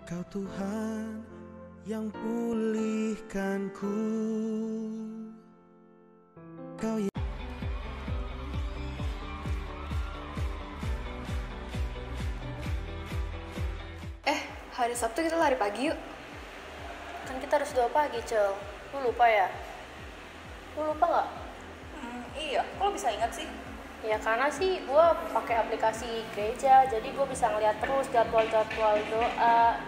Kau Tuhan yang pulihkanku. Kau yang Hari Sabtu kita lari pagi yuk. Kan kita harus doa pagi, Cel. Lu lupa ya? Lu lupa nggak? Iya, kok lo bisa ingat sih? Ya karena sih gue pakai aplikasi gereja, jadi gue bisa ngeliat terus jadwal-jadwal doa.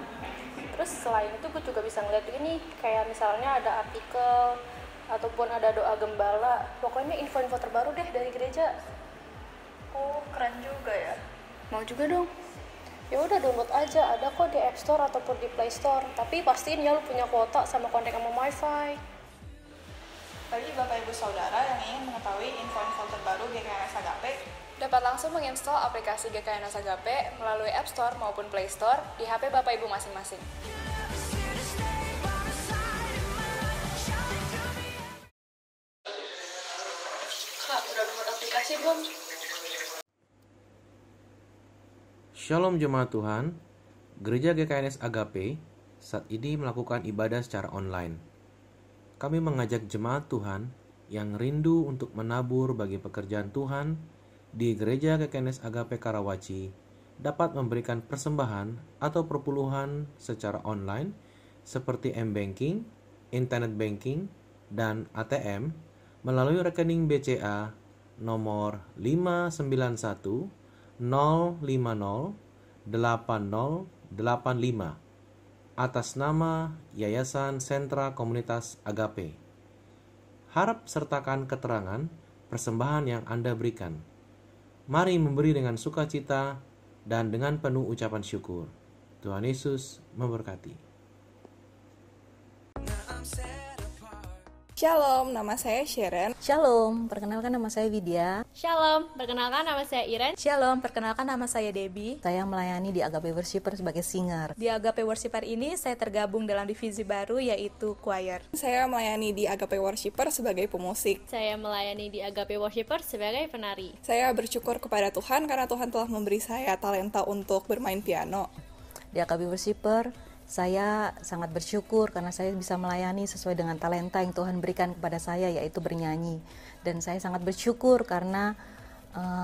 Terus selain itu gue juga bisa ngeliat ini, kayak misalnya ada artikel ataupun ada doa gembala. Pokoknya info-info terbaru deh dari gereja. Oh, keren juga ya. Mau juga dong? Ya udah download aja, ada kok di App Store ataupun di Play Store. Tapi pastiin ya lu punya kuota sama kontak sama WiFi. Bagi Bapak Ibu Saudara yang ingin mengetahui info-info terbaru GKNS Agape, dapat langsung menginstal aplikasi GKNS Agape melalui App Store maupun Play Store di HP Bapak Ibu masing-masing. Kak, udah download aplikasi belum? Shalom Jemaat Tuhan, Gereja GKNS Agape saat ini melakukan ibadah secara online. Kami mengajak jemaat Tuhan yang rindu untuk menabur bagi pekerjaan Tuhan di Gereja GKNS Agape Karawaci dapat memberikan persembahan atau perpuluhan secara online seperti M-Banking, Internet Banking, dan ATM melalui rekening BCA nomor 591 050 8085 atas nama Yayasan Sentra Komunitas Agape. Harap sertakan keterangan persembahan yang Anda berikan. Mari memberi dengan sukacita dan dengan penuh ucapan syukur. Tuhan Yesus memberkati. Shalom, nama saya Sharon. Shalom, perkenalkan nama saya Widya. Shalom, perkenalkan nama saya Iren. Shalom, perkenalkan nama saya Debbie. Saya melayani di Agape Worshipper sebagai singer. Di Agape Worshipper ini saya tergabung dalam divisi baru yaitu choir. Saya melayani di Agape Worshipper sebagai pemusik. Saya melayani di Agape Worshipper sebagai penari. Saya bersyukur kepada Tuhan karena Tuhan telah memberi saya talenta untuk bermain piano. Di Agape Worshipper, saya sangat bersyukur karena saya bisa melayani sesuai dengan talenta yang Tuhan berikan kepada saya, yaitu bernyanyi. Dan saya sangat bersyukur karena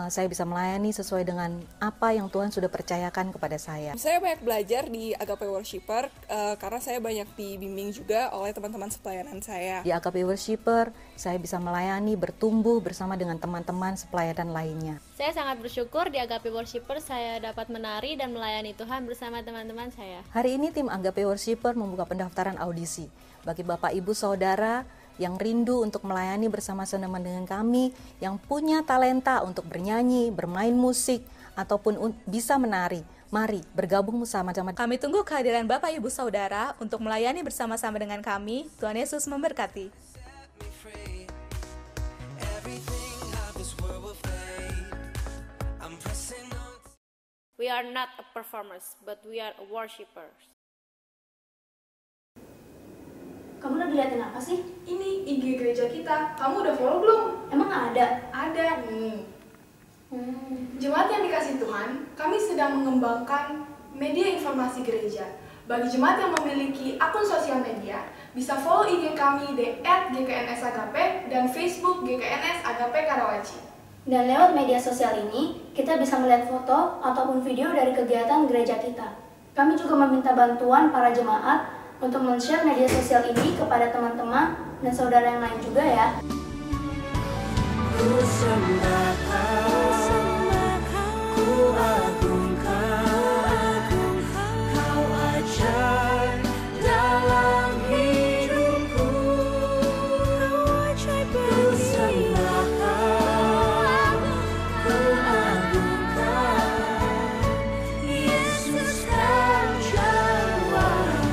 saya bisa melayani sesuai dengan apa yang Tuhan sudah percayakan kepada saya. Saya banyak belajar di Agape Worshipper karena saya banyak dibimbing juga oleh teman-teman sepelayanan saya. Di Agape Worshipper, saya bisa melayani, bertumbuh bersama dengan teman-teman sepelayanan lainnya. Saya sangat bersyukur di Agape Worshipper saya dapat menari dan melayani Tuhan bersama teman-teman saya. Hari ini tim Agape Worshipper membuka pendaftaran audisi bagi Bapak Ibu Saudara yang rindu untuk melayani bersama-sama dengan kami, yang punya talenta untuk bernyanyi, bermain musik, ataupun bisa menari. Mari bergabung bersama-sama. Kami tunggu kehadiran Bapak Ibu Saudara untuk melayani bersama-sama dengan kami. Tuhan Yesus memberkati. We are not a performers, but we are a worshippers. Kamu lagi liatin apa sih? Ini IG gereja kita. Kamu udah follow belum? Emang ada? Ada nih. Jemaat yang dikasih Tuhan, kami sedang mengembangkan media informasi gereja. Bagi jemaat yang memiliki akun sosial media, bisa follow IG kami di @GKNS-Agape dan Facebook GKNS Agape Karawaci. Dan lewat media sosial ini, kita bisa melihat foto ataupun video dari kegiatan gereja kita. Kami juga meminta bantuan para jemaat untuk men-share media sosial ini kepada teman-teman dan saudara yang lain juga ya. Ku sembah Ku agungkan, Kau ajar dalam hidupku. Ku sembah Ku agungkan, Yesus Kau jawabanku.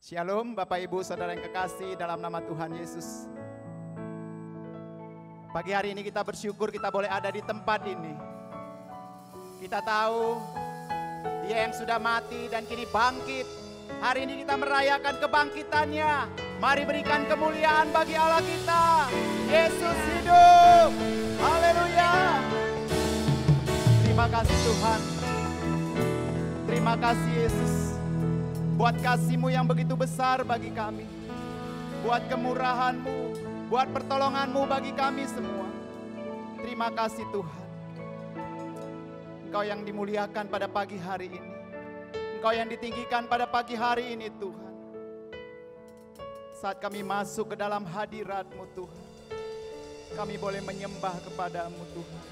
Shalom Bapak Ibu Saudara yang kekasih dalam nama Tuhan Yesus. Pagi hari ini kita bersyukur kita boleh ada di tempat ini. Kita tahu Dia yang sudah mati dan kini bangkit. Hari ini kita merayakan kebangkitannya. Mari berikan kemuliaan bagi Allah kita. Yesus hidup. Haleluya. Terima kasih Tuhan. Terima kasih Yesus. Buat kasih-Mu yang begitu besar bagi kami. Buat kemurahan-Mu, buat pertolongan-Mu bagi kami semua. Terima kasih Tuhan. Engkau yang dimuliakan pada pagi hari ini. Engkau yang ditinggikan pada pagi hari ini Tuhan. Saat kami masuk ke dalam hadirat-Mu Tuhan, kami boleh menyembah kepada-Mu Tuhan.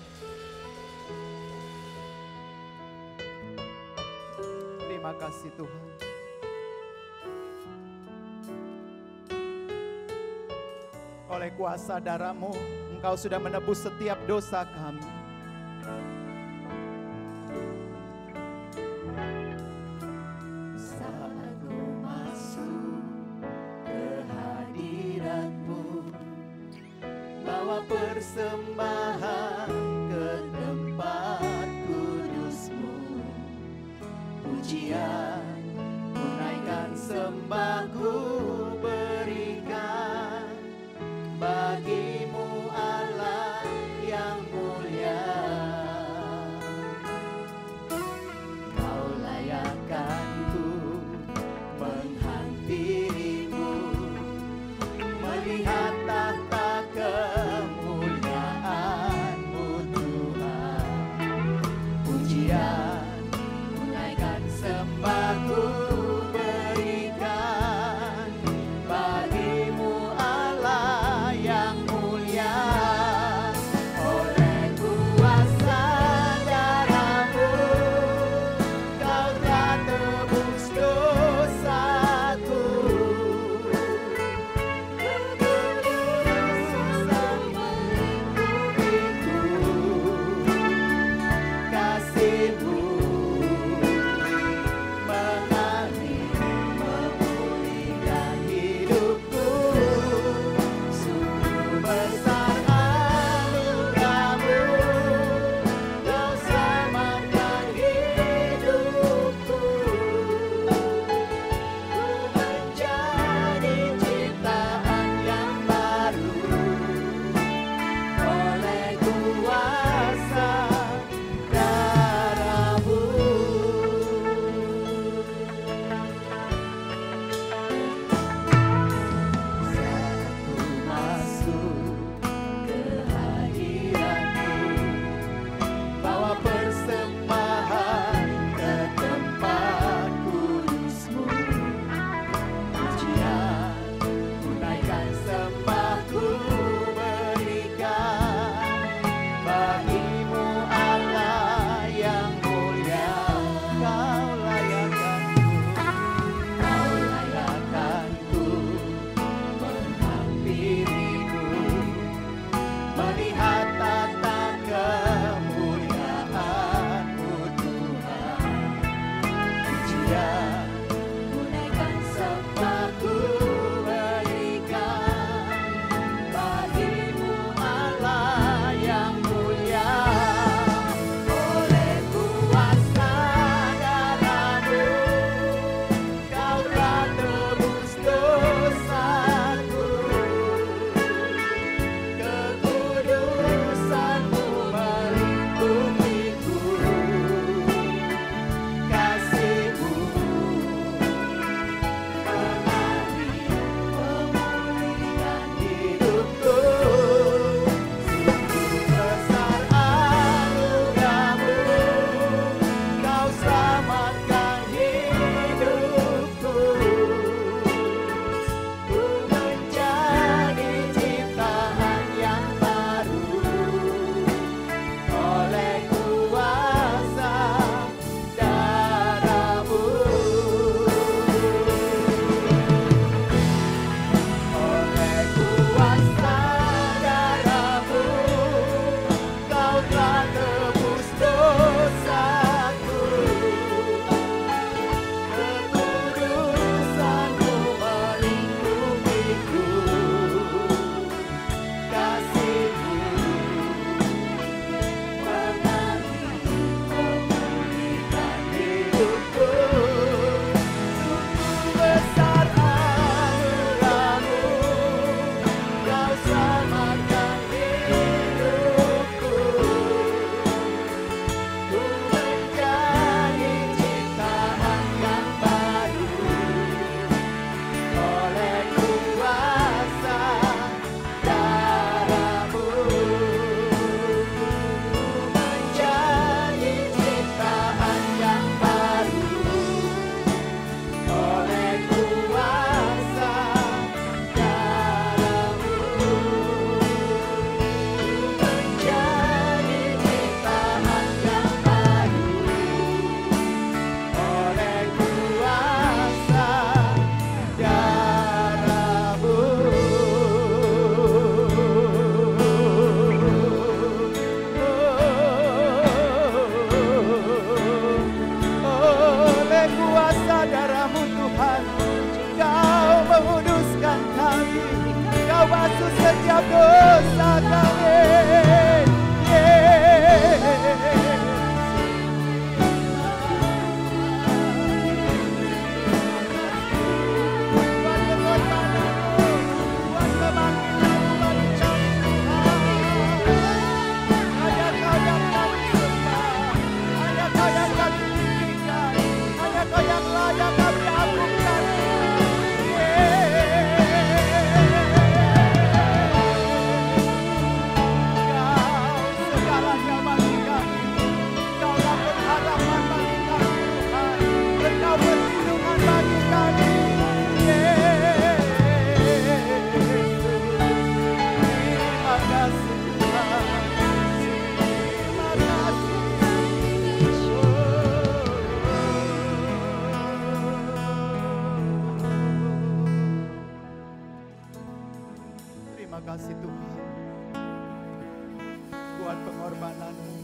Terima kasih Tuhan. Oleh kuasa darah-Mu, Engkau sudah menebus setiap dosa kami. Saat ku masuk ke hadirat-Mu, bawa persembahan ke tempat kudus-Mu. Pujian, ku naikkan sembahku berikan bagi-Mu Allah yang mulia. Kau layakkanku menghampiri-Mu, melihat tahta kemuliaan-Mu Tuhan. Pujian, ku naikkan sembah dosa kami. Terima kasih Tuhan buat pengorbanan-Mu,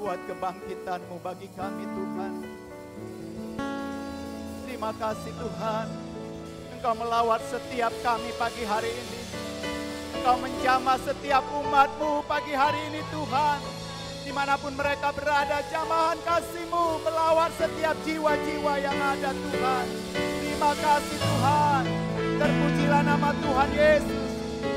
buat kebangkitan-Mu bagi kami Tuhan. Terima kasih Tuhan, Engkau melawat setiap kami pagi hari ini. Engkau menjamah setiap umat-Mu pagi hari ini Tuhan. Dimanapun mereka berada, jamahan kasih-Mu melawat setiap jiwa-jiwa yang ada Tuhan. Terima kasih Tuhan, terpujilah nama Tuhan Yesus.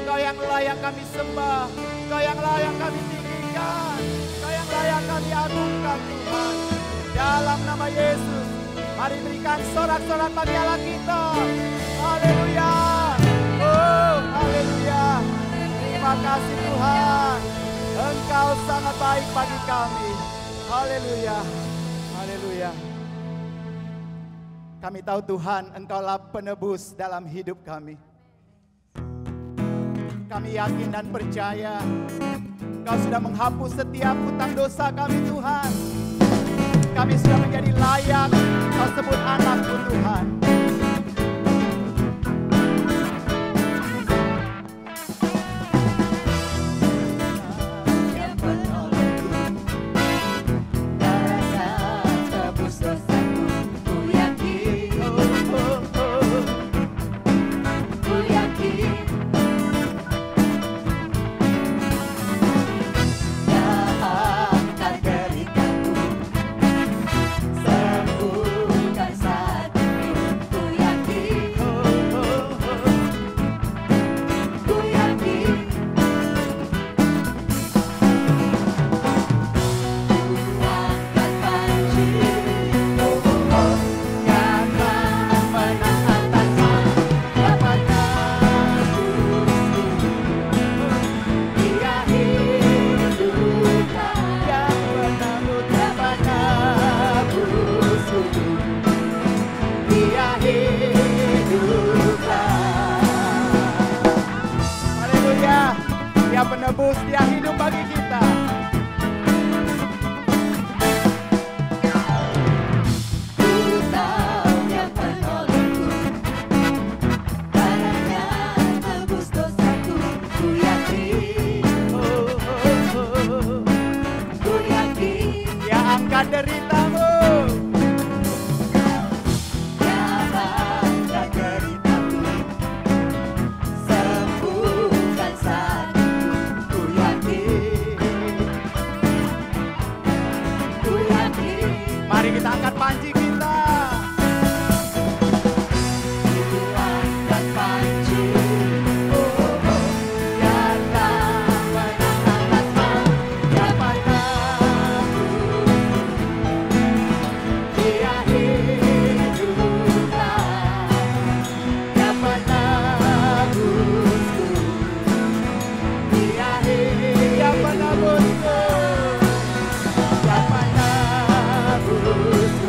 Kau yang layak kami sembah, Kau yang layak kami tinggikan, Kau yang layak kami agungkan Tuhan. Dalam nama Yesus, mari berikan sorak-sorak bagi Allah kita. Haleluya. Oh, haleluya. Terima kasih Tuhan. Engkau sangat baik bagi kami. Haleluya. Haleluya. Kami tahu Tuhan, Engkaulah penebus dalam hidup kami. Kami yakin dan percaya Engkau sudah menghapus setiap hutang dosa kami Tuhan. Kami sudah menjadi layak Kau sebut anak-Mu Tuhan. Dia penebus, Dia hidup bagi kita. Ku tahu Dia penolongku, karena tebus dosaku. Ku yakin, ku yakin, Dia angkat deritamu. Dia angkat deritaku, sembuhkan sakitku. Mari kita angkat panji kita. Angkat panji, nyata menang atas siapa Dia hiduplah, Dia penebusku, Dia penebusku, Dia penebusku.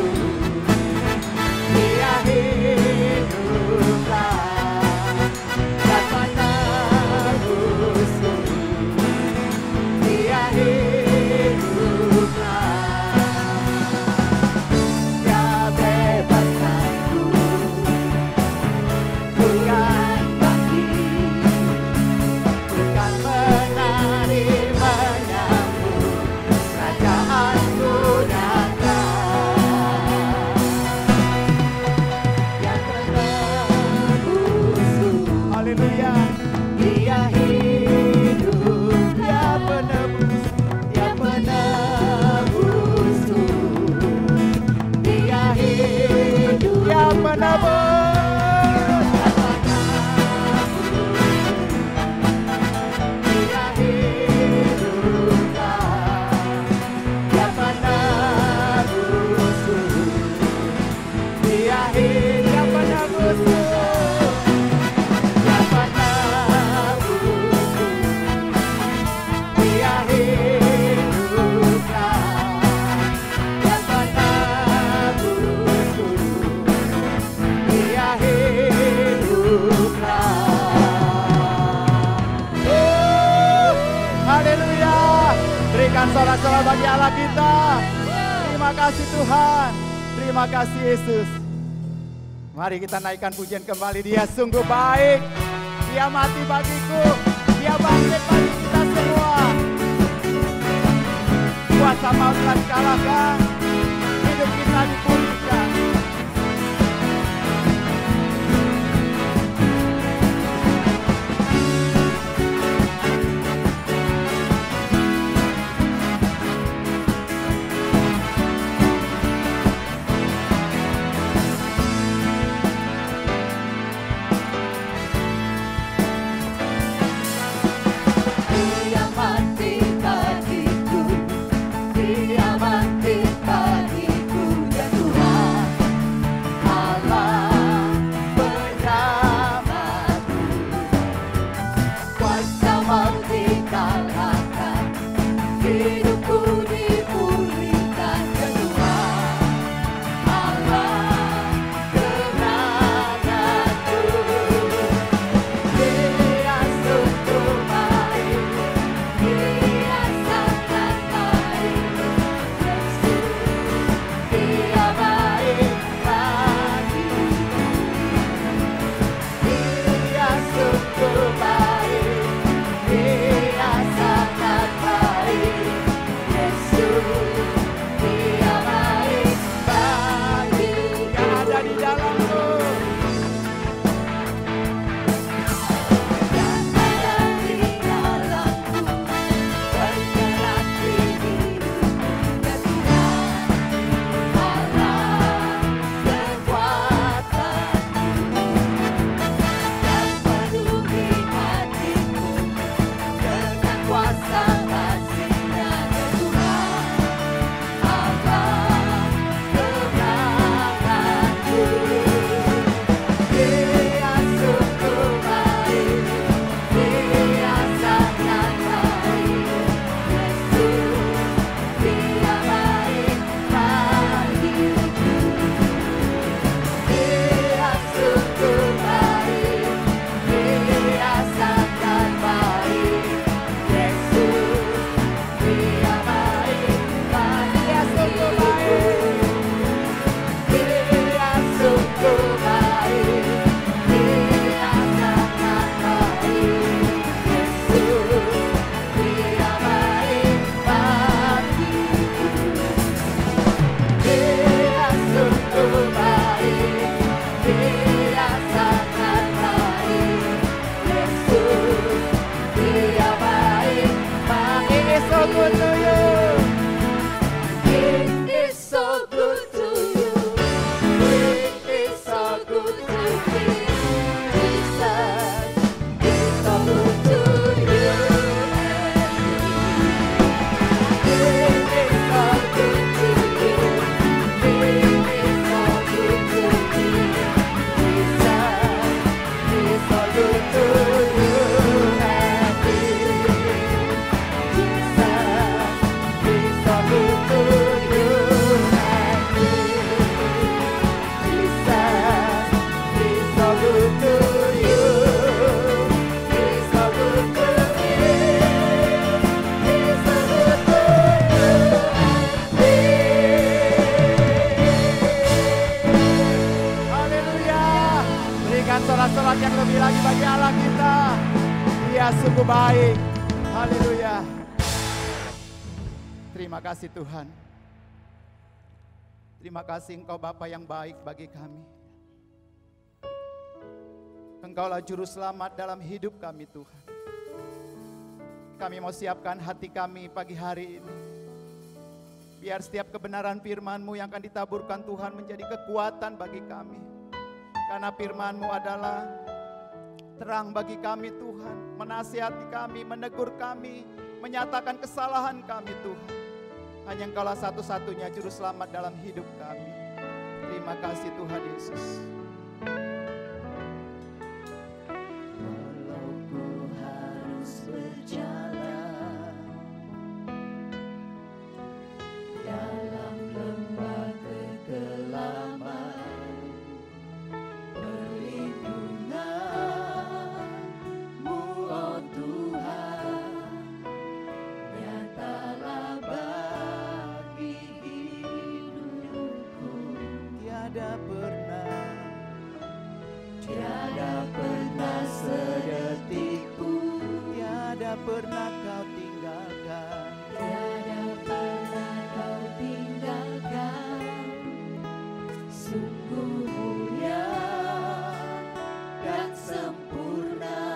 penebus. Dia hiduplah, Dia penebusku. Dia penebusku. Dia penebusku. Dia hiduplah, Dia penebusku. Dia hiduplah. Haleluya. Berikan sorak-sorai bagi Allah kita. Terima kasih Tuhan. Terima kasih Yesus. Mari kita naikkan pujian kembali. Dia sungguh baik. Dia mati bagiku. Dia bangkit bagi kita semua. Kuasa maut telah dikalahkan. Hidup kita dipulihkan. Dia mati bagiku, Dia mati bagiku, ya Tuhan Allah penyelamatku. Kuasa maut dikalahkan, hidupku dipulihkan, ya Tuhan Allah kemenanganku. Dia sungguh baik, Dia sangat baik, Yesus, Dia baik bagiku. Dia sungguh baik, Dia sangat baik, Yesus, Dia baik bagiku. Yang ada di dalamku. Yang ada di dalamku, bergerak di hidupku, ya Tuhan Allah kekuatanku. Yang penuhi hatiku dengan kuasa kasih-Nya, ya Tuhan Allah kemenanganku. Dia sungguh baik, Dia sangat baik, Yesus, Dia baik bagiku. Dia sungguh baik, Dia sangat baik, Yesus, Dia baik bagiku. Dia sungguh baik, Dia sangat baik, Yesus, Dia baik bagiku. Dia sungguh baik, Dia sangat baik, Yesus, Dia baik bagiku. It is so good to you. It is so good to you. It is so good to me. Jesus is so good to you and me. It is so good to you. It is so good to me. Jesus is so good to you and me. Jesus is so good to you and me. Jesus is so good to you. He's so good to me. He's so good to you and me. Haleluya. Berikan sorak-sorak yang lebih lagi bagi Allah kita. Dia sungguh baik. Haleluya. Terima kasih Tuhan. Terima kasih Engkau Bapa yang baik bagi kami. Engkaulah juru selamat dalam hidup kami Tuhan. Kami mau siapkan hati kami pagi hari ini. Biar setiap kebenaran firman-Mu yang akan ditaburkan Tuhan menjadi kekuatan bagi kami. Karena firman-Mu adalah terang bagi kami Tuhan, menasihati kami, menegur kami, menyatakan kesalahan kami Tuhan. Hanya Engkaulah satu-satunya juru selamat dalam hidup kami. Terima kasih Tuhan Yesus. Walau ku harus berjalan dalam lembah kegelapan, perlindungan-Mu, oh Tuhan, nyatalah bagi hidupku. Tiada pernah sedetik pun, tiada pernah Kau tinggalkan, tiada pernah Kau tinggalkan. Sungguh mulia dan sempurna,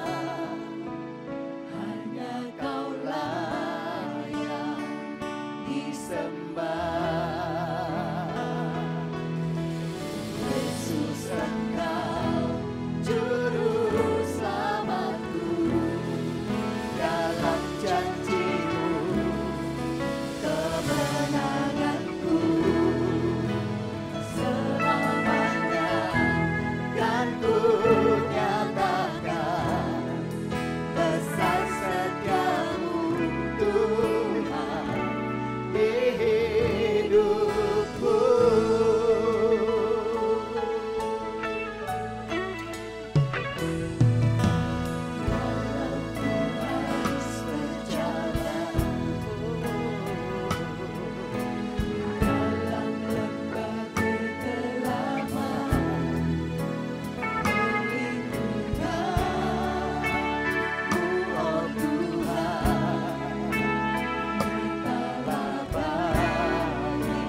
hanya Kaulah yang disembah. Yesus, Engkau juru selamatku, dalam janji-Mu kemenanganku. Selamanya kan ku nyatakan besar setia-Mu Tuhan di hidupku. Walau ku harus berjalan dalam lembah kegelapan, perlindungan-Mu, oh Tuhan, nyatalah bagi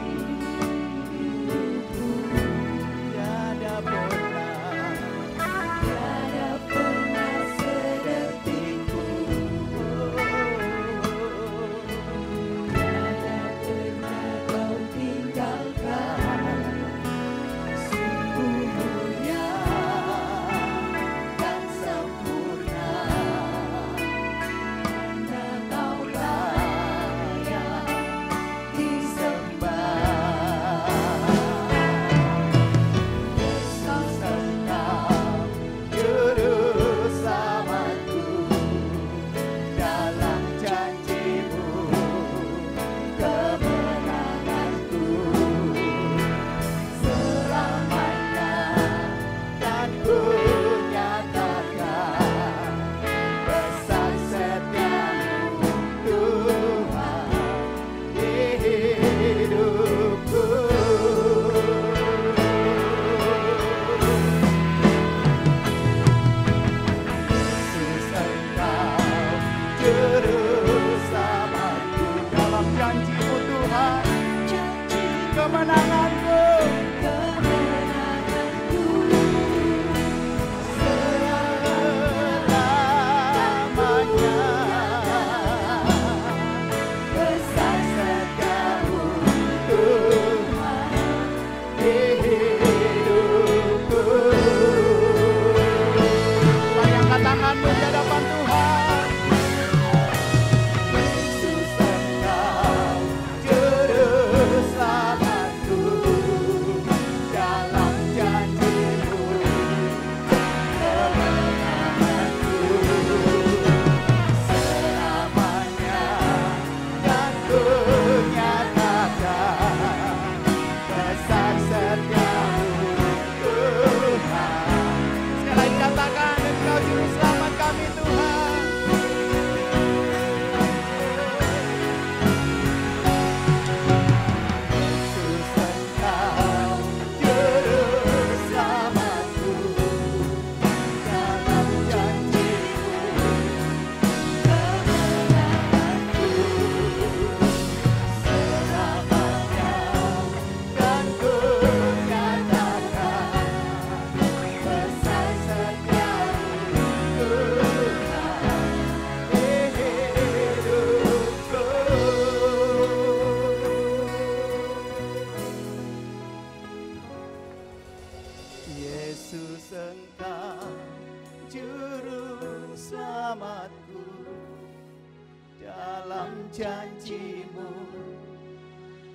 hidupku. Tiada pernah sedetik pun, tiada pernah Kau tinggalkan. Sungguh mulia dan sempurna, hanya Kaulah yang disembah. Yesus, Engkau juru selamatku, dalam janji-Mu kemenanganku. Selamanya kan ku nyatakan besar setia-Mu Tuhan di hidupku. Yesus, Engkau juru selamatku, dalam janji-Mu Tuhan kemenanganku. Selamanya besar setia-Mu Tuhan di hidupku. Layangkan tanganmu di hadapan Tuhan. Yesus, Engkau juru selamatku,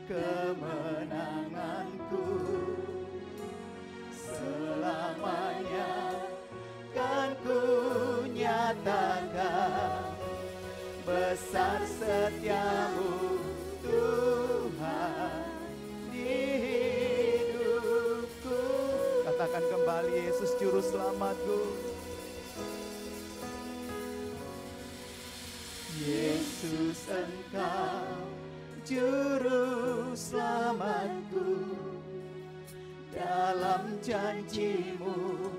kemenanganku. Selamanya kan ku nyatakan besar setiamu Tuhan di hidupku. Katakan kembali, Yesus juru selamatku. Yesus Engkau juru selamatku, dalam janji-Mu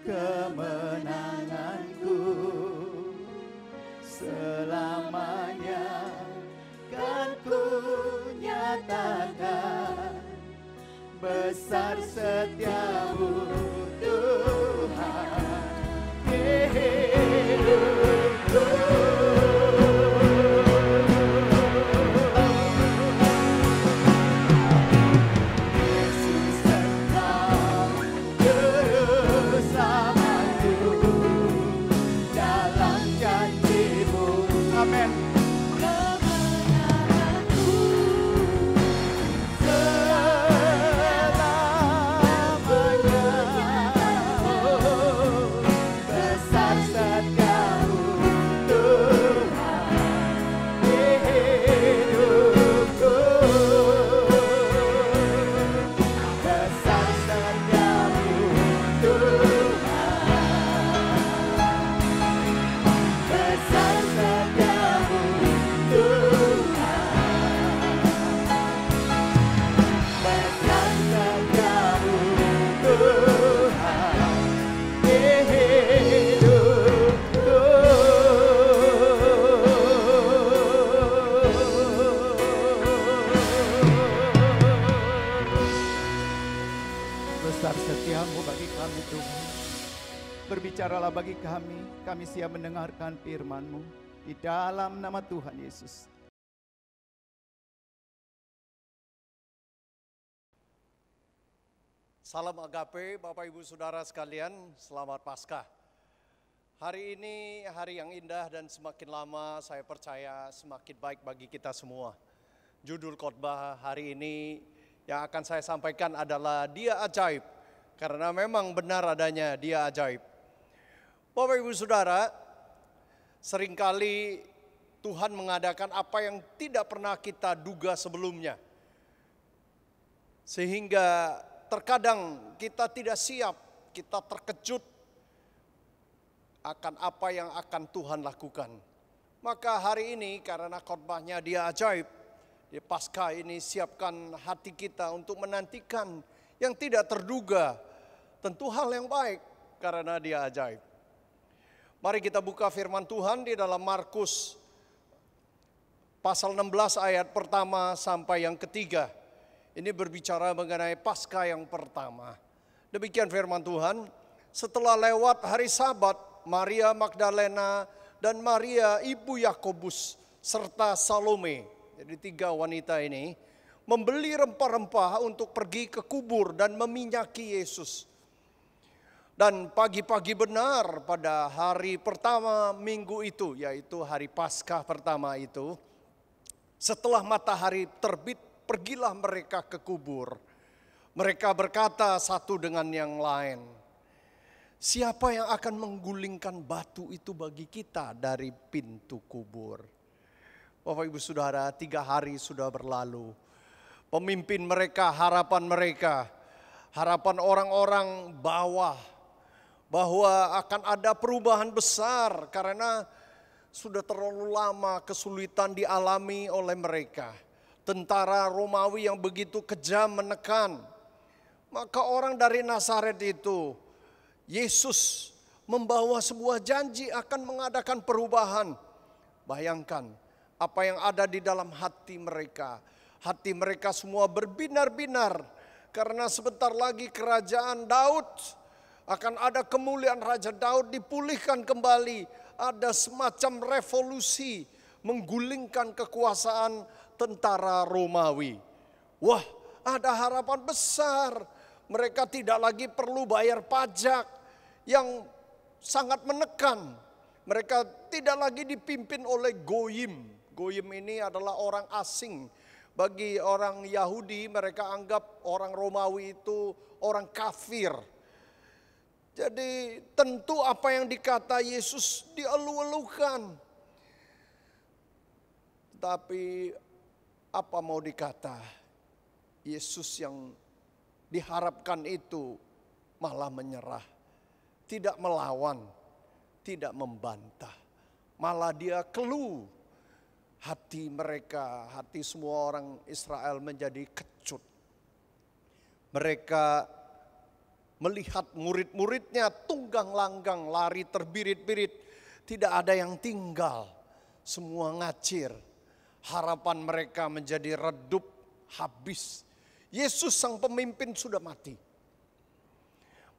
kemenanganku. Selamanya kan ku nyatakan besar setiamu Tuhan di hidupku. Yesus Engkau juru selamatku, dalam janji-Mu. Amin. Besar setiamu bagi kami Tuhan. Berbicaralah bagi kami siap mendengarkan firman-Mu. Di dalam nama Tuhan Yesus. Salam agape Bapak Ibu Saudara sekalian, selamat Paskah. Hari ini hari yang indah dan semakin lama saya percaya semakin baik bagi kita semua. Judul khotbah hari ini yang akan saya sampaikan adalah Dia Ajaib, karena memang benar adanya Dia Ajaib. Bapak Ibu Saudara, seringkali Tuhan mengadakan apa yang tidak pernah kita duga sebelumnya. Sehingga terkadang kita tidak siap, kita terkejut akan apa yang akan Tuhan lakukan. Maka hari ini karena khotbahnya Dia Ajaib, di Paskah ini siapkan hati kita untuk menantikan yang tidak terduga. Tentu hal yang baik karena Dia ajaib. Mari kita buka firman Tuhan di dalam Markus pasal 16 ayat pertama sampai yang ketiga. Ini berbicara mengenai Paskah yang pertama. Demikian firman Tuhan. Setelah lewat hari Sabat, Maria Magdalena dan Maria ibu Yakobus serta Salome, jadi 3 wanita ini, membeli rempah-rempah untuk pergi ke kubur dan meminyaki Yesus. Dan pagi-pagi benar pada hari pertama minggu itu, yaitu hari Paskah pertama itu, setelah matahari terbit, pergilah mereka ke kubur. Mereka berkata satu dengan yang lain, siapa yang akan menggulingkan batu itu bagi kita dari pintu kubur? Bapak Ibu Saudara, 3 hari sudah berlalu. Pemimpin mereka, harapan orang-orang bawah, bahwa akan ada perubahan besar karena sudah terlalu lama kesulitan dialami oleh mereka. Tentara Romawi yang begitu kejam menekan. Maka orang dari Nazaret itu, Yesus membawa sebuah janji akan mengadakan perubahan. Bayangkan apa yang ada di dalam hati mereka. Hati mereka semua berbinar-binar karena sebentar lagi kerajaan Daud akan ada, kemuliaan Raja Daud dipulihkan kembali. Ada semacam revolusi menggulingkan kekuasaan tentara Romawi. Wah, ada harapan besar. Mereka tidak lagi perlu bayar pajak yang sangat menekan. Mereka tidak lagi dipimpin oleh goyim. Goyim ini adalah orang asing. Bagi orang Yahudi, mereka anggap orang Romawi itu orang kafir. Jadi tentu apa yang dikata Yesus dielu-elukan. Tapi apa mau dikata, Yesus yang diharapkan itu malah menyerah. Tidak melawan, tidak membantah. Malah dia keluh. Hati mereka, hati semua orang Israel menjadi kecut. Mereka melihat murid-muridnya tunggang langgang, lari terbirit-birit. Tidak ada yang tinggal, semua ngacir. Harapan mereka menjadi redup, habis. Yesus sang pemimpin sudah mati.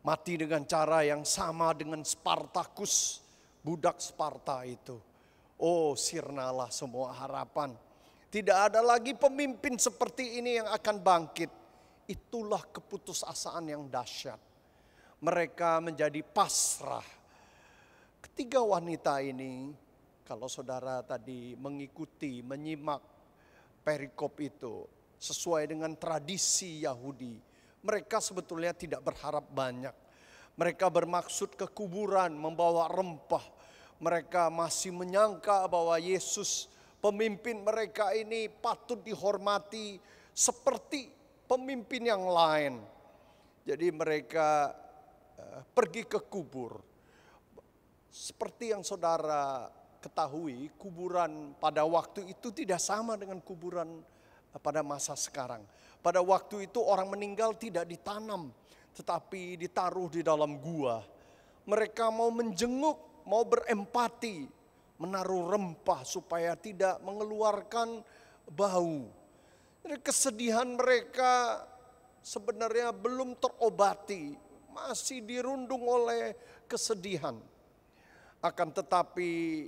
Mati dengan cara yang sama dengan Spartakus, budak Sparta itu. Oh, sirnalah semua harapan. Tidak ada lagi pemimpin seperti ini yang akan bangkit. Itulah keputusasaan yang dahsyat. Mereka menjadi pasrah. Ketiga wanita ini, kalau saudara tadi mengikuti, menyimak perikop itu, sesuai dengan tradisi Yahudi, mereka sebetulnya tidak berharap banyak. Mereka bermaksud ke kuburan membawa rempah. Mereka masih menyangka bahwa Yesus, pemimpin mereka ini, patut dihormati seperti pemimpin yang lain. Jadi mereka pergi ke kubur. Seperti yang saudara ketahui, kuburan pada waktu itu tidak sama dengan kuburan pada masa sekarang. Pada waktu itu orang meninggal tidak ditanam, tetapi ditaruh di dalam gua. Mereka mau menjenguk, mau berempati, menaruh rempah supaya tidak mengeluarkan bau. Jadi kesedihan mereka sebenarnya belum terobati, masih dirundung oleh kesedihan. Akan tetapi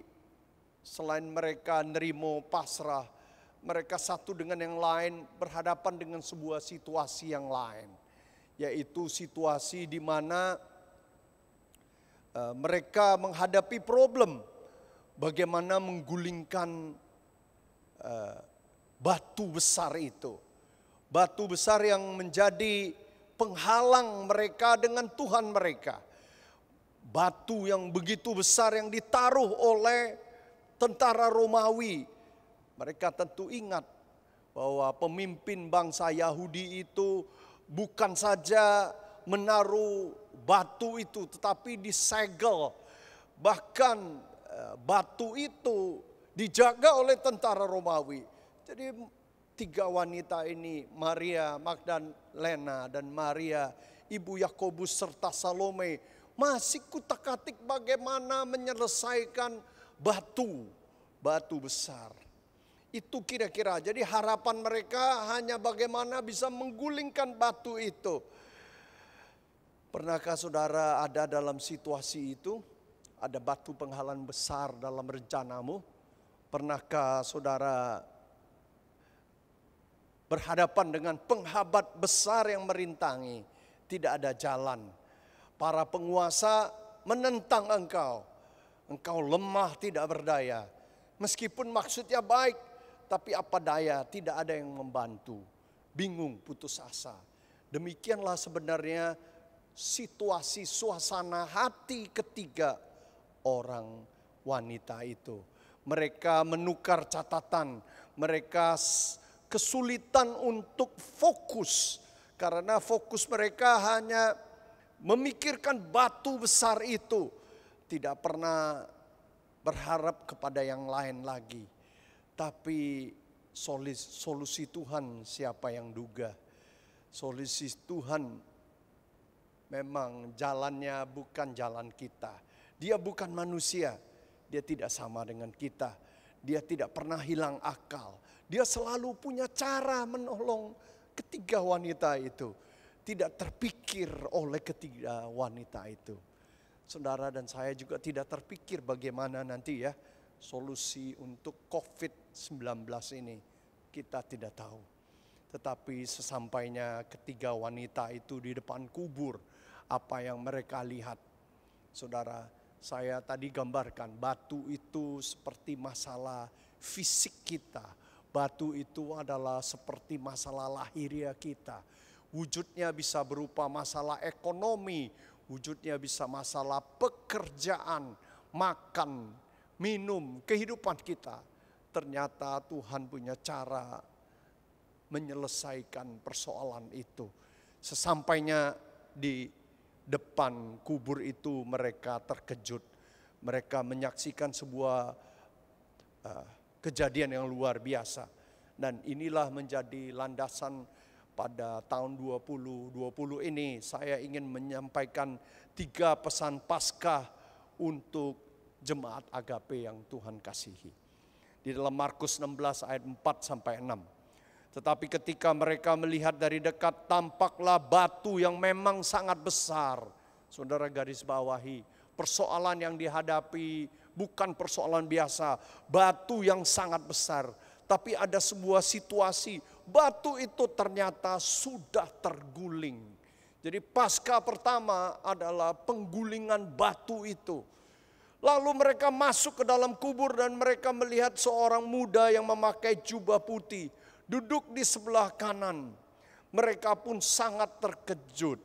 selain mereka nerimo pasrah, mereka satu dengan yang lain berhadapan dengan sebuah situasi yang lain. Yaitu situasi di mana mereka menghadapi problem bagaimana menggulingkan batu besar itu. Batu besar yang menjadi penghalang mereka dengan Tuhan mereka. Batu yang begitu besar yang ditaruh oleh tentara Romawi. Mereka tentu ingat bahwa pemimpin bangsa Yahudi itu bukan saja menaruh batu itu, tetapi disegel. Bahkan batu itu dijaga oleh tentara Romawi. Jadi tiga wanita ini, Maria Magdalena dan Maria ibu Yakobus serta Salome, masih kutak-atik bagaimana menyelesaikan batu besar. Itu kira-kira, jadi harapan mereka hanya bagaimana bisa menggulingkan batu itu. Pernahkah saudara ada dalam situasi itu? Ada batu penghalang besar dalam rencanamu? Pernahkah saudara berhadapan dengan penghabat besar yang merintangi? Tidak ada jalan. Para penguasa menentang engkau. Engkau lemah, tidak berdaya. Meskipun maksudnya baik, tapi apa daya, tidak ada yang membantu. Bingung, putus asa. Demikianlah sebenarnya situasi suasana hati ketiga orang wanita itu. Mereka menukar catatan, mereka kesulitan untuk fokus. Karena fokus mereka hanya memikirkan batu besar itu. Tidak pernah berharap kepada yang lain lagi. Tapi solusi Tuhan siapa yang duga? Solusi Tuhan memang jalannya bukan jalan kita. Dia bukan manusia. Dia tidak sama dengan kita. Dia tidak pernah hilang akal. Dia selalu punya cara menolong ketiga wanita itu. Tidak terpikir oleh ketiga wanita itu. Saudara dan saya juga tidak terpikir bagaimana nanti ya solusi untuk COVID-19 ini. Kita tidak tahu. Tetapi sesampainya ketiga wanita itu di depan kubur, apa yang mereka lihat. Saudara, saya tadi gambarkan batu itu seperti masalah fisik kita. Batu itu adalah seperti masalah lahiriah kita. Wujudnya bisa berupa masalah ekonomi, wujudnya bisa masalah pekerjaan, makan, minum, kehidupan kita. Ternyata Tuhan punya cara menyelesaikan persoalan itu. Sesampainya di depan kubur itu mereka terkejut. Mereka menyaksikan sebuah kejadian yang luar biasa. Dan inilah menjadi landasan pada tahun 2020 ini. Saya ingin menyampaikan 3 pesan Paskah untuk jemaat Agape yang Tuhan kasihi. Di dalam Markus 16 ayat 4 sampai 6. Tetapi ketika mereka melihat dari dekat, tampaklah batu yang memang sangat besar. Saudara garis bawahi, persoalan yang dihadapi bukan persoalan biasa, batu yang sangat besar. Tapi ada sebuah situasi, batu itu ternyata sudah terguling. Jadi Paskah pertama adalah penggulingan batu itu. Lalu mereka masuk ke dalam kubur dan mereka melihat seorang muda yang memakai jubah putih duduk di sebelah kanan. Mereka pun sangat terkejut.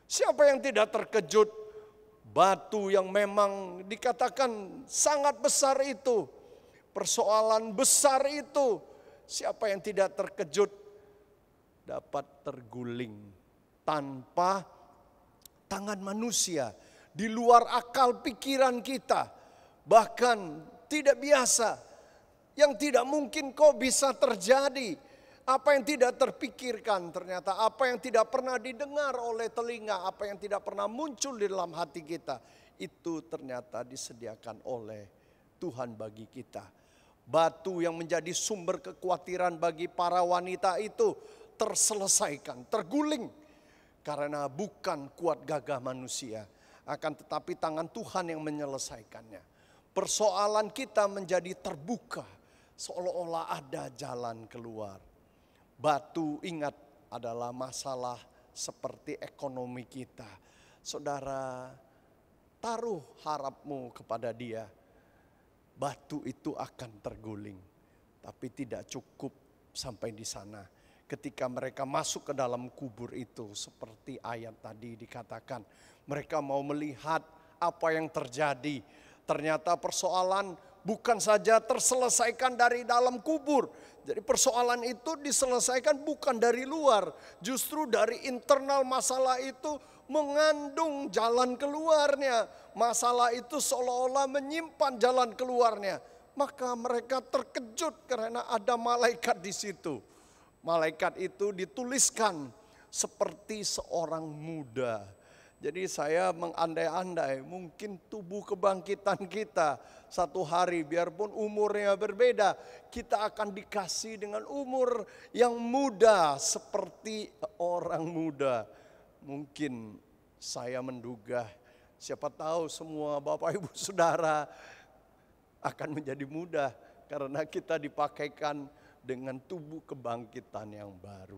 Siapa yang tidak terkejut? Batu yang memang dikatakan sangat besar itu, persoalan besar itu, siapa yang tidak terkejut dapat terguling tanpa tangan manusia, di luar akal pikiran kita, bahkan tidak biasa, yang tidak mungkin kok bisa terjadi. Apa yang tidak terpikirkan ternyata, apa yang tidak pernah didengar oleh telinga, apa yang tidak pernah muncul di dalam hati kita, itu ternyata disediakan oleh Tuhan bagi kita. Batu yang menjadi sumber kekhawatiran bagi para wanita itu terselesaikan, terguling. Karena bukan kuat gagah manusia, akan tetapi tangan Tuhan yang menyelesaikannya. Persoalan kita menjadi terbuka, seolah-olah ada jalan keluar. Batu, ingat, adalah masalah seperti ekonomi kita. Saudara, taruh harapmu kepada Dia. Batu itu akan terguling. Tapi tidak cukup sampai di sana. Ketika mereka masuk ke dalam kubur itu, seperti ayat tadi dikatakan, mereka mau melihat apa yang terjadi. Ternyata persoalan bukan saja terselesaikan dari dalam kubur. Jadi persoalan itu diselesaikan bukan dari luar. Justru dari internal masalah itu mengandung jalan keluarnya. Masalah itu seolah-olah menyimpan jalan keluarnya. Maka mereka terkejut karena ada malaikat di situ. Malaikat itu dituliskan seperti seorang muda. Jadi saya mengandai-andai mungkin tubuh kebangkitan kita satu hari biarpun umurnya berbeda, kita akan dikasih dengan umur yang muda seperti orang muda. Mungkin saya menduga, siapa tahu semua Bapak Ibu Saudara akan menjadi muda karena kita dipakaikan dengan tubuh kebangkitan yang baru.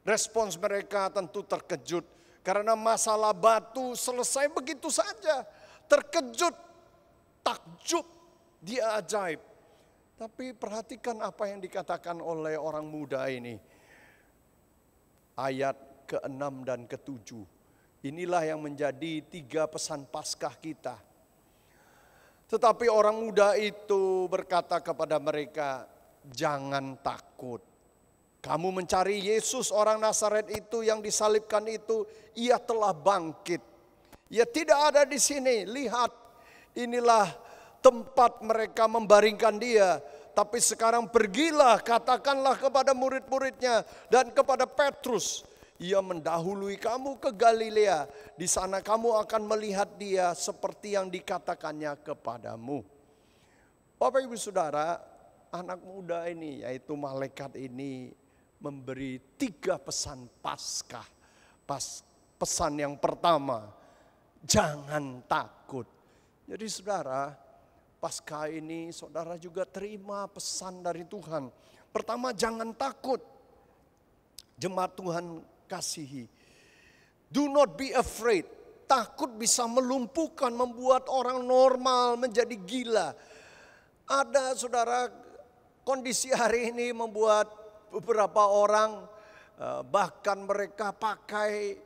Respons mereka tentu terkejut. Karena masalah batu selesai begitu saja. Terkejut, takjub, dia ajaib. Tapi perhatikan apa yang dikatakan oleh orang muda ini. Ayat ke-6 dan ke-7. Inilah yang menjadi 3 pesan Paskah kita. Tetapi orang muda itu berkata kepada mereka, jangan takut. Kamu mencari Yesus orang Nazaret itu yang disalibkan itu, ia telah bangkit. Ia tidak ada di sini, lihat inilah tempat mereka membaringkan dia. Tapi sekarang pergilah, katakanlah kepada murid-muridnya dan kepada Petrus. Ia mendahului kamu ke Galilea, di sana kamu akan melihat dia seperti yang dikatakannya kepadamu. Bapak Ibu Saudara, anak muda ini yaitu malaikat ini memberi 3 pesan Paskah. Pesan yang pertama, jangan takut. Jadi saudara, Paskah ini saudara juga terima pesan dari Tuhan. Pertama, jangan takut. Jemaat Tuhan kasihi. Do not be afraid. Takut bisa melumpuhkan, membuat orang normal menjadi gila. Ada saudara Kondisi hari ini membuat beberapa orang bahkan mereka pakai,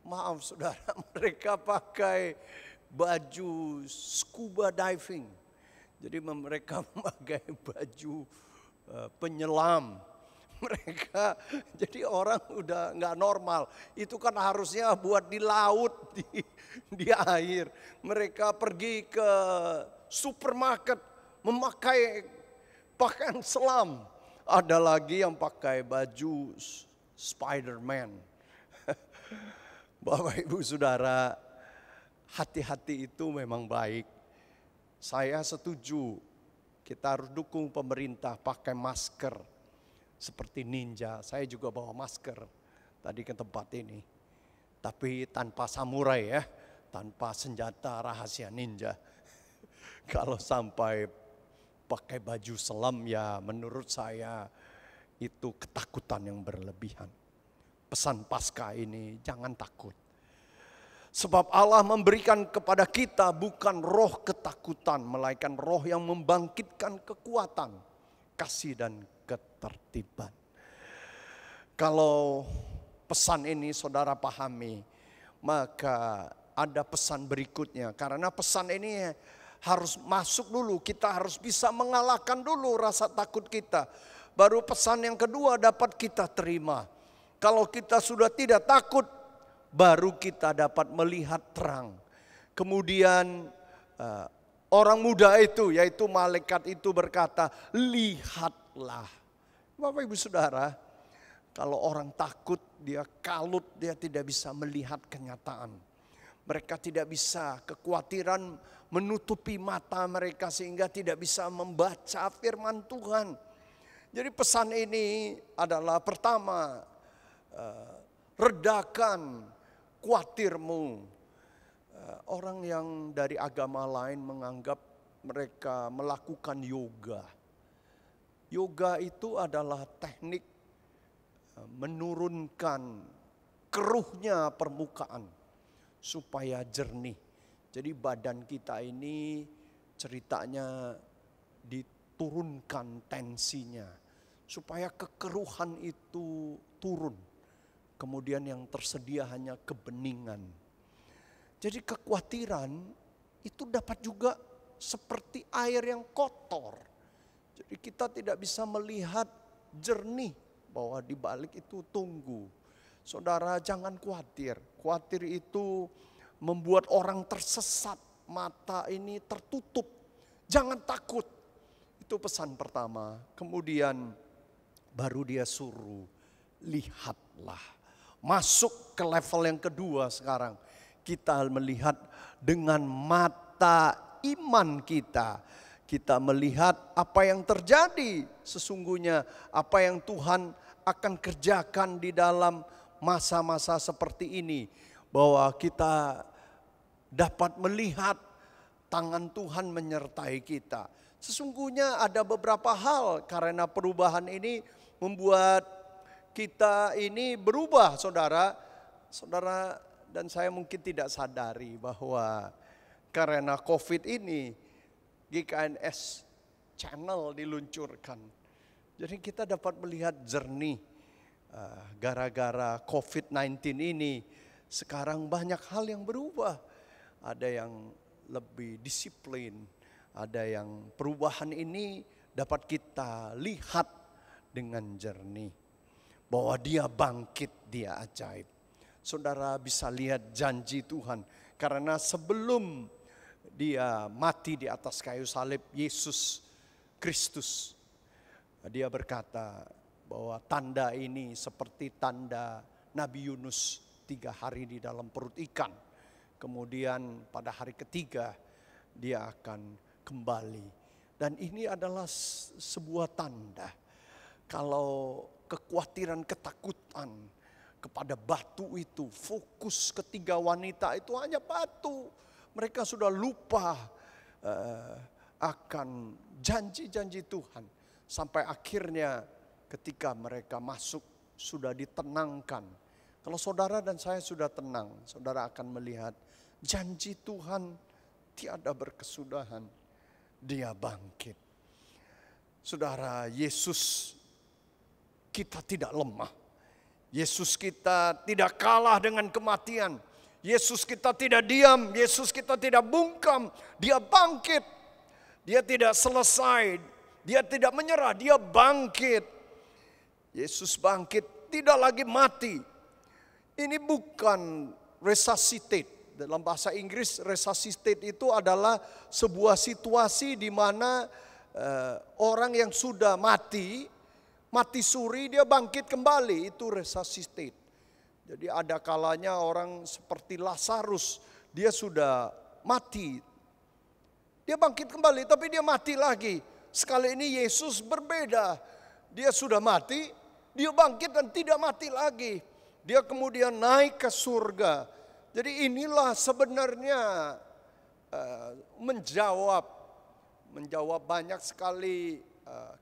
maaf saudara, mereka pakai baju scuba diving. Jadi mereka memakai baju penyelam. Mereka jadi orang udah nggak normal. Itu kan harusnya buat di laut, di air. Mereka pergi ke supermarket memakai pakaian selam. Ada lagi yang pakai baju Spider-Man. Bapak Ibu Saudara, hati-hati itu memang baik. Saya setuju, kita harus dukung pemerintah pakai masker. Seperti ninja, saya juga bawa masker tadi ke tempat ini. Tapi tanpa samurai ya, tanpa senjata rahasia ninja. Kalau sampai pakai baju selam ya menurut saya itu ketakutan yang berlebihan. Pesan Paskah ini jangan takut. Sebab Allah memberikan kepada kita bukan roh ketakutan, melainkan roh yang membangkitkan kekuatan, kasih dan ketertiban. Kalau pesan ini saudara pahami, maka ada pesan berikutnya. Karena pesan ini harus masuk dulu, kita harus bisa mengalahkan dulu rasa takut kita. Baru pesan yang kedua dapat kita terima. Kalau kita sudah tidak takut, baru kita dapat melihat terang. Kemudian orang muda itu, yaitu malaikat itu berkata, lihatlah. Bapak Ibu Saudara, kalau orang takut, dia kalut, dia tidak bisa melihat kenyataan. Mereka tidak bisa, kekhawatiran menutupi mata mereka sehingga tidak bisa membaca firman Tuhan. Jadi pesan ini adalah pertama, redakan khawatirmu. Orang yang dari agama lain menganggap mereka melakukan yoga. Yoga itu adalah teknik menurunkan keruhnya permukaan supaya jernih. Jadi badan kita ini ceritanya diturunkan tensinya supaya kekeruhan itu turun. Kemudian yang tersedia hanya kebeningan. Jadi kekhawatiran itu dapat juga seperti air yang kotor. Jadi kita tidak bisa melihat jernih bahwa di balik itu tunggu. Saudara jangan khawatir. Khawatir itu membuat orang tersesat. Mata ini tertutup. Jangan takut. Itu pesan pertama. Kemudian baru dia suruh, lihatlah. Masuk ke level yang kedua sekarang. Kita melihat dengan mata iman kita. Kita melihat apa yang terjadi sesungguhnya, apa yang Tuhan akan kerjakan di dalam masa-masa seperti ini. Bahwa kita dapat melihat tangan Tuhan menyertai kita. Sesungguhnya ada beberapa hal karena perubahan ini membuat kita ini berubah, saudara. Saudara dan saya mungkin tidak sadari bahwa karena COVID ini GKNS channel diluncurkan. Jadi kita dapat melihat jernih. Gara-gara COVID-19 ini sekarang banyak hal yang berubah. Ada yang lebih disiplin. Ada yang perubahan ini dapat kita lihat dengan jernih. Bahwa dia bangkit, dia ajaib. Saudara bisa lihat janji Tuhan. Karena sebelum dia mati di atas kayu salib, Yesus Kristus, dia berkata bahwa tanda ini seperti tanda Nabi Yunus 3 hari di dalam perut ikan. Kemudian pada hari ketiga dia akan kembali. Dan ini adalah sebuah tanda. Kalau kekhawatiran, ketakutan kepada batu itu, fokus ketiga wanita itu hanya batu. Mereka sudah lupa akan janji-janji Tuhan. Sampai akhirnya ketika mereka masuk sudah ditenangkan. Kalau saudara dan saya sudah tenang, saudara akan melihat janji Tuhan tiada berkesudahan. Dia bangkit. Saudara, Yesus kita tidak lemah. Yesus kita tidak kalah dengan kematian. Yesus kita tidak diam, Yesus kita tidak bungkam. Dia bangkit. Dia tidak selesai, dia tidak menyerah, dia bangkit. Yesus bangkit, tidak lagi mati. Ini bukan resuscitate. Dalam bahasa Inggris, resuscitate itu adalah sebuah situasi di mana orang yang sudah mati suri, dia bangkit kembali. Itu resuscitate. Jadi ada kalanya orang seperti Lazarus, dia sudah mati. Dia bangkit kembali, tapi dia mati lagi. Sekali ini Yesus berbeda. Dia sudah mati, dia bangkit dan tidak mati lagi. Dia kemudian naik ke surga. Jadi inilah sebenarnya menjawab banyak sekali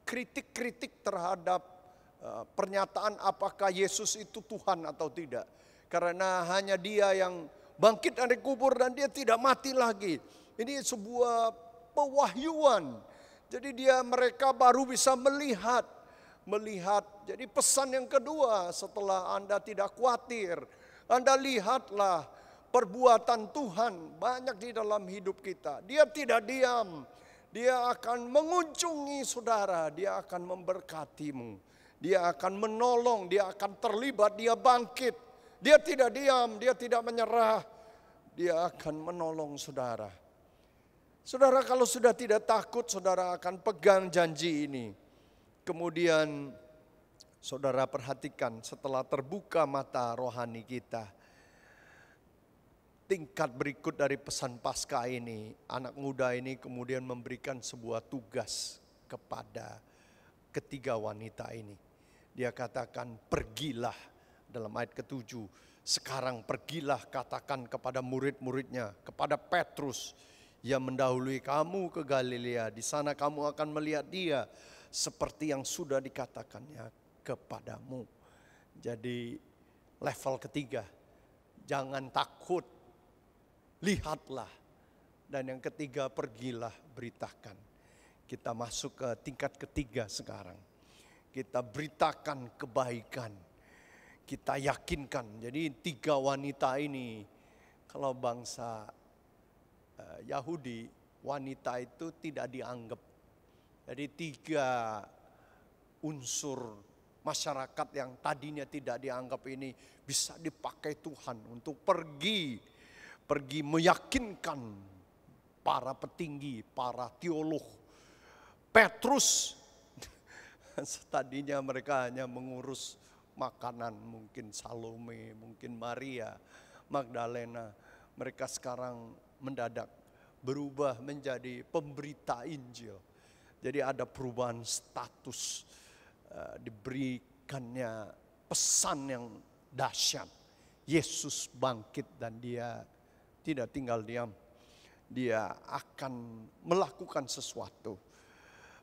kritik-kritik terhadap pernyataan apakah Yesus itu Tuhan atau tidak. Karena hanya dia yang bangkit dari kubur dan dia tidak mati lagi. Ini sebuah pewahyuan. Jadi mereka baru bisa melihat. Jadi pesan yang kedua setelah Anda tidak khawatir, Anda lihatlah perbuatan Tuhan banyak di dalam hidup kita. Dia tidak diam. Dia akan mengunjungi saudara, dia akan memberkatimu. Dia akan menolong, dia akan terlibat, dia bangkit. Dia tidak diam, dia tidak menyerah. Dia akan menolong saudara. Saudara, kalau sudah tidak takut, saudara akan pegang janji ini. Kemudian saudara perhatikan setelah terbuka mata rohani kita. Tingkat berikut dari pesan Paskah ini, anak muda ini kemudian memberikan sebuah tugas kepada ketiga wanita ini. Dia katakan, pergilah, dalam ayat ke-7. Sekarang pergilah, katakan kepada murid-muridnya, kepada Petrus, yang mendahului kamu ke Galilea. Di sana kamu akan melihat dia seperti yang sudah dikatakannya kepadamu. Jadi level ketiga, jangan takut, lihatlah. Dan yang ketiga, pergilah, beritakan. Kita masuk ke tingkat ketiga sekarang. Kita beritakan kebaikan. Kita yakinkan. Jadi 3 wanita ini, kalau bangsa Yahudi, wanita itu tidak dianggap. Jadi 3 unsur masyarakat yang tadinya tidak dianggap ini bisa dipakai Tuhan untuk pergi meyakinkan para petinggi, para teolog. Petrus, tadinya mereka hanya mengurus makanan, mungkin Salome, mungkin Maria, Magdalena. Mereka sekarang mendadak berubah menjadi pemberita Injil. Jadi ada perubahan status, diberikannya pesan yang dahsyat. Yesus bangkit dan dia tidak tinggal diam. Dia akan melakukan sesuatu.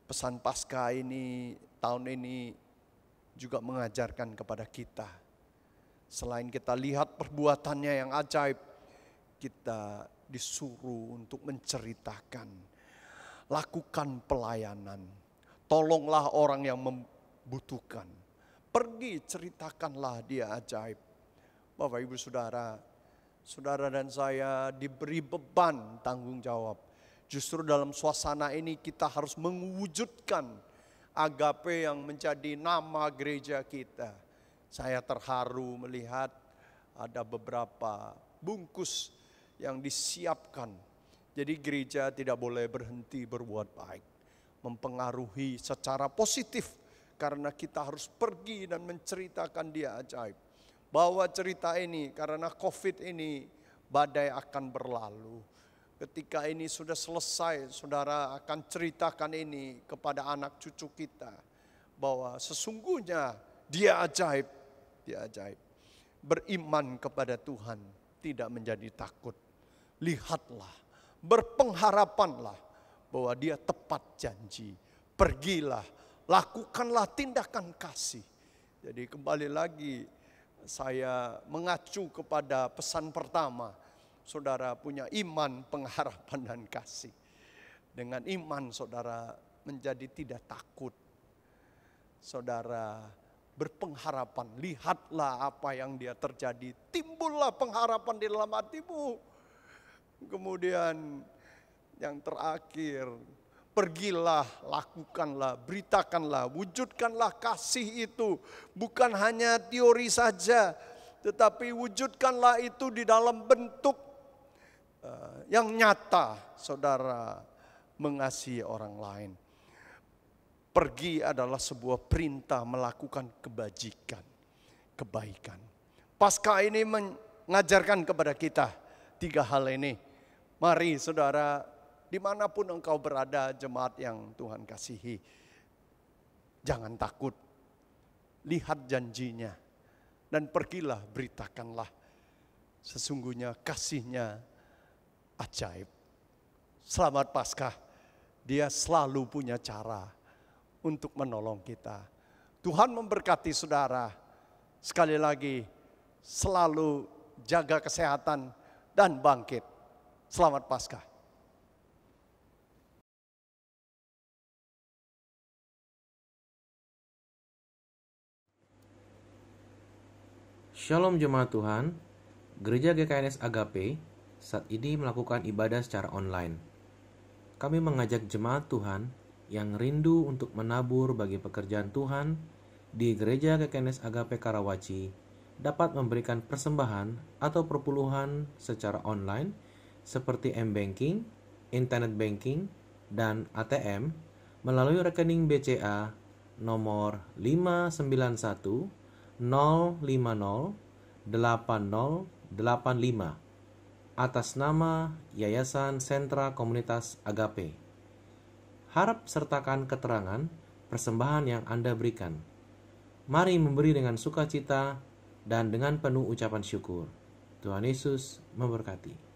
Pesan Paskah ini tahun ini juga mengajarkan kepada kita. Selain kita lihat perbuatannya yang ajaib, kita disuruh untuk menceritakan. Lakukan pelayanan. Tolonglah orang yang membutuhkan. Pergi ceritakanlah dia ajaib. Bapak Ibu Saudara, saudara dan saya diberi beban tanggung jawab. Justru dalam suasana ini kita harus mewujudkan agape yang menjadi nama gereja kita. Saya terharu melihat ada beberapa bungkus yang disiapkan. Jadi gereja tidak boleh berhenti berbuat baik. Mempengaruhi secara positif. Karena kita harus pergi dan menceritakan dia ajaib. Bawa cerita ini karena COVID ini badai akan berlalu. Ketika ini sudah selesai, saudara akan ceritakan ini kepada anak cucu kita. Bahwa sesungguhnya dia ajaib. Dia ajaib. Beriman kepada Tuhan, tidak menjadi takut. Lihatlah, berpengharapanlah bahwa dia tepat janji. Pergilah, lakukanlah tindakan kasih. Jadi kembali lagi saya mengacu kepada pesan pertama. Saudara punya iman, pengharapan dan kasih. Dengan iman saudara menjadi tidak takut. Saudara berpengharapan, lihatlah apa yang dia terjadi, timbullah pengharapan di dalam hatimu. Kemudian yang terakhir, pergilah, lakukanlah, beritakanlah, wujudkanlah kasih itu. Bukan hanya teori saja, tetapi wujudkanlah itu di dalam bentuk yang nyata. Saudara mengasihi orang lain. Pergi adalah sebuah perintah melakukan kebaikan. Paskah ini mengajarkan kepada kita 3 hal ini. Mari saudara, dimanapun engkau berada, jemaat yang Tuhan kasihi, jangan takut. Lihat janjinya dan pergilah, beritakanlah. Sesungguhnya kasihnya ajaib. Selamat Paskah. Dia selalu punya cara untuk menolong kita. Tuhan memberkati saudara. Sekali lagi, selalu jaga kesehatan dan bangkit. Selamat Paskah. Shalom jemaat Tuhan, Gereja GKNS Agape saat ini melakukan ibadah secara online. Kami mengajak jemaat Tuhan yang rindu untuk menabur bagi pekerjaan Tuhan di Gereja GKNS Agape Karawaci dapat memberikan persembahan atau perpuluhan secara online seperti M-Banking, Internet Banking, dan ATM melalui rekening BCA nomor 591 050 8085 atas nama Yayasan Sentra Komunitas Agape. Harap sertakan keterangan persembahan yang Anda berikan. Mari memberi dengan sukacita dan dengan penuh ucapan syukur. Tuhan Yesus memberkati.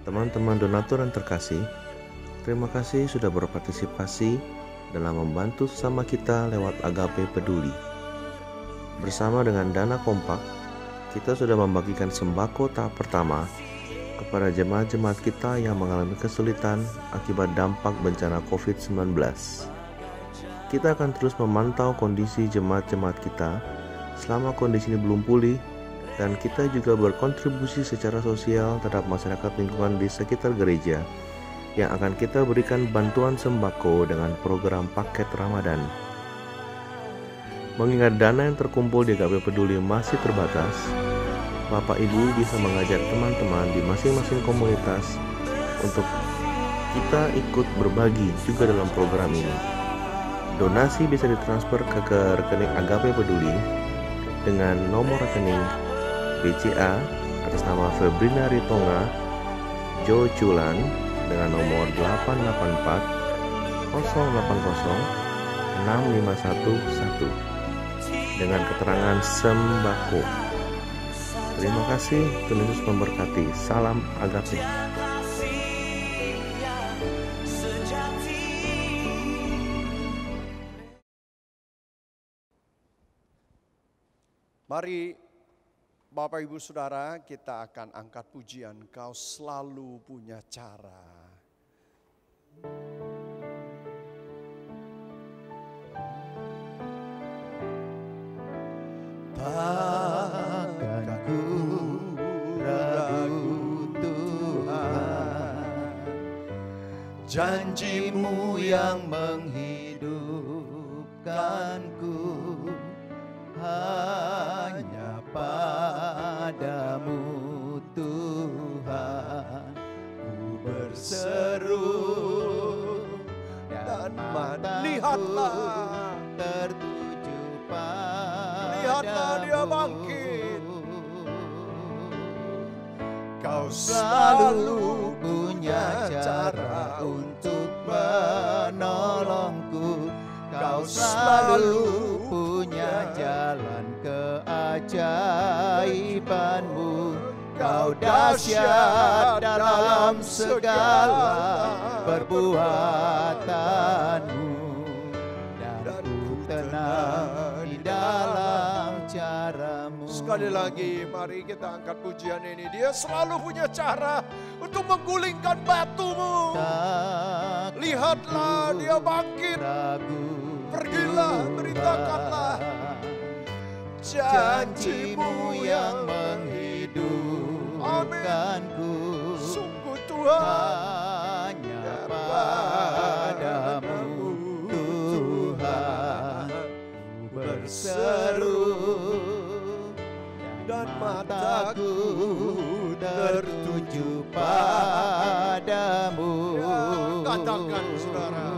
Teman-teman donatur yang terkasih, terima kasih sudah berpartisipasi dalam membantu sesama kita lewat Agape Peduli. Bersama dengan dana kompak, kita sudah membagikan sembako tahap pertama kepada jemaat-jemaat kita yang mengalami kesulitan akibat dampak bencana COVID-19. Kita akan terus memantau kondisi jemaat-jemaat kita selama kondisi ini belum pulih, dan kita juga berkontribusi secara sosial terhadap masyarakat lingkungan di sekitar gereja yang akan kita berikan bantuan sembako dengan program paket Ramadan. Mengingat dana yang terkumpul di Agape Peduli masih terbatas, Bapak Ibu bisa mengajak teman-teman di masing-masing komunitas untuk kita ikut berbagi juga dalam program ini. Donasi bisa ditransfer ke rekening Agape Peduli dengan nomor rekening BCA atas nama Febrina Ritonga Jo Culan dengan nomor 884 080 6511 dengan keterangan sembako. Terima kasih, Tuhan Yesus memberkati. Salam Agape. Mari Bapak Ibu Saudara, kita akan angkat pujian Kau Selalu Punya Cara. Takkan ku ragu Tuhan, janji-Mu yang menghidupkanku, hanya Padamu Tuhan ku berseru, dan lihatlah tertuju padamu. Lihatlah Dia bangkit. Kau selalu punya cara untuk menolongku. Kau selalu punya jalan keajaiban-Mu. Kau dahsyat dalam segala perbuatan-Mu, dan ku tenang di dalam cara-Mu. Sekali lagi, mari kita angkat pujian ini. Dia selalu punya cara untuk menggulingkan batumu. Lihatlah, dia bangkit. Pergilah, beritakanlah janji-Mu yang menghidupkanku. Sungguh Tuhan, hanya padamu Tuhan berseru, dan mataku tertuju padamu. Katakan saudara,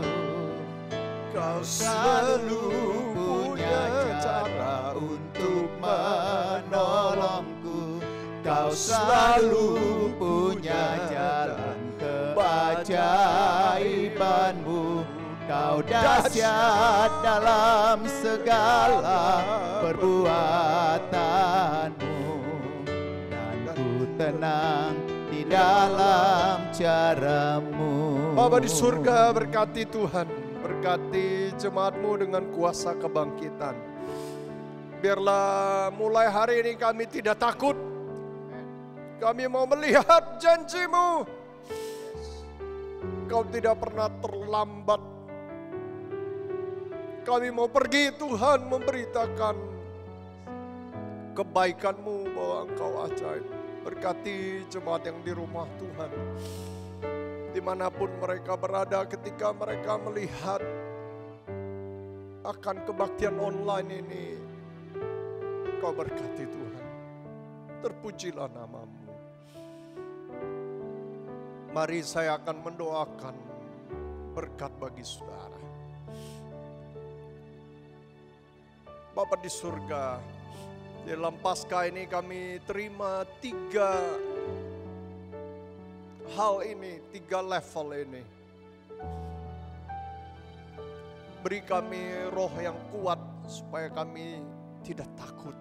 Kau selalu punya cara untuk menolongku. Kau selalu punya jalan keajaiban-Mu. Kau dahsyat dalam segala perbuatan-Mu, dan ku tenang di dalam cara-Mu. Bapa di surga, berkati Tuhan, berkati jemaat-Mu dengan kuasa kebangkitan. Biarlah mulai hari ini kami tidak takut. Kami mau melihat janji-Mu. Kau tidak pernah terlambat. Kami mau pergi Tuhan memberitakan kebaikan-Mu bahwa Engkau ajaib. Berkati jemaat yang di rumah Tuhan. Dimanapun mereka berada ketika mereka melihat akan kebaktian online ini. Kau berkati Tuhan. Terpujilah nama-Mu. Mari saya akan mendoakan berkat bagi saudara. Bapa di surga, di dalam Paskah ini kami terima 3 hal ini, 3 level ini. Beri kami roh yang kuat supaya kami tidak takut.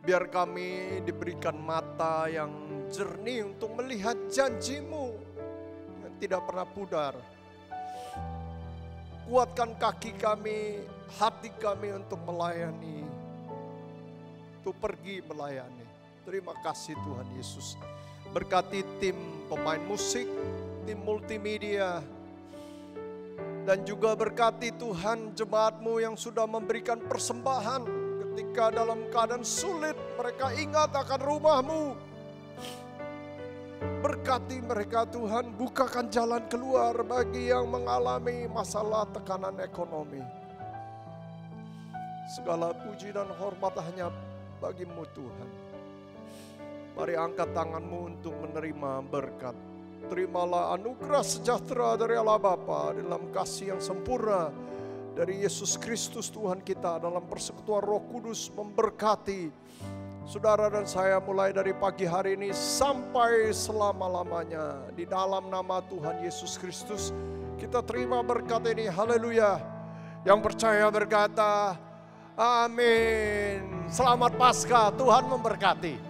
Biar kami diberikan mata yang jernih untuk melihat janji-Mu yang tidak pernah pudar. Kuatkan kaki kami, hati kami untuk melayani, untuk pergi melayani. Terima kasih Tuhan Yesus. Berkati tim pemain musik, tim multimedia, dan juga berkati Tuhan jemaat-Mu yang sudah memberikan persembahan ketika dalam keadaan sulit mereka ingat akan rumah-Mu. Berkati mereka Tuhan, bukakan jalan keluar bagi yang mengalami masalah tekanan ekonomi. Segala puji dan hormat hanya bagi-Mu Tuhan. Mari angkat tangan-Mu untuk menerima berkat. Terimalah anugerah sejahtera dari Allah Bapa dalam kasih yang sempurna dari Yesus Kristus Tuhan kita dalam persekutuan Roh Kudus memberkati saudara dan saya mulai dari pagi hari ini sampai selama-lamanya. Di dalam nama Tuhan Yesus Kristus kita terima berkat ini. Haleluya. Yang percaya berkata, amin. Selamat Paskah, Tuhan memberkati.